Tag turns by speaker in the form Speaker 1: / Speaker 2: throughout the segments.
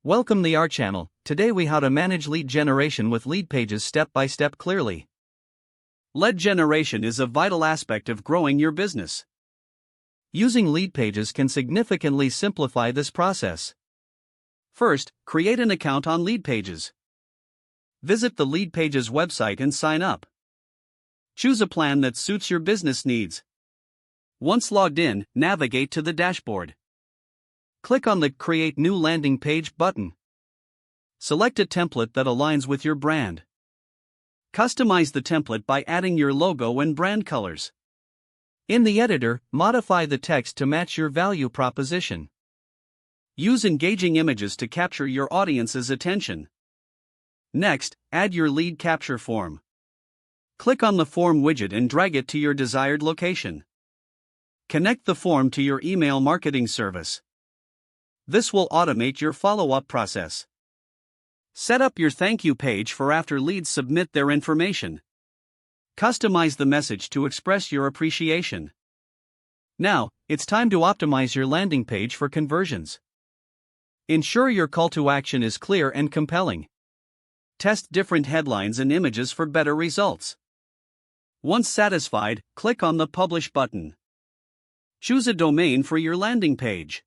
Speaker 1: Welcome to our channel. Today we how to manage lead generation with Leadpages step by step clearly.
Speaker 2: Lead generation is a vital aspect of growing your business.
Speaker 1: Using Leadpages can significantly simplify this process.
Speaker 2: First, create an account on Leadpages. Visit the Leadpages website and sign up. Choose a plan that suits your business needs. Once logged in, navigate to the dashboard. Click on the Create New Landing Page button. Select a template that aligns with your brand. Customize the template by adding your logo and brand colors.
Speaker 1: In the editor, modify the text to match your value proposition.
Speaker 2: Use engaging images to capture your audience's attention. Next, add your lead capture form. Click on the form widget and drag it to your desired location. Connect the form to your email marketing service. This will automate your follow-up process. Set up your thank you page for after leads submit their information. Customize the message to express your appreciation.
Speaker 1: Now, it's time to optimize your landing page for conversions.
Speaker 2: Ensure your call to action is clear and compelling. Test different headlines and images for better results. Once satisfied, click on the Publish button. Choose a domain for your landing page.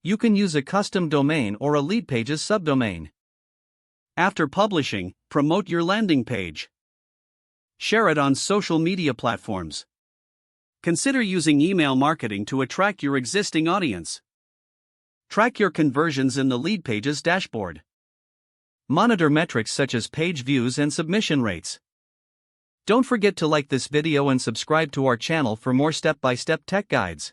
Speaker 1: You can use a custom domain or a Leadpages subdomain.
Speaker 2: After publishing, promote your landing page. Share it on social media platforms. Consider using email marketing to attract your existing audience. Track your conversions in the Leadpages dashboard.
Speaker 1: Monitor metrics such as page views and submission rates. Don't forget to like this video and subscribe to our channel for more step-by-step tech guides.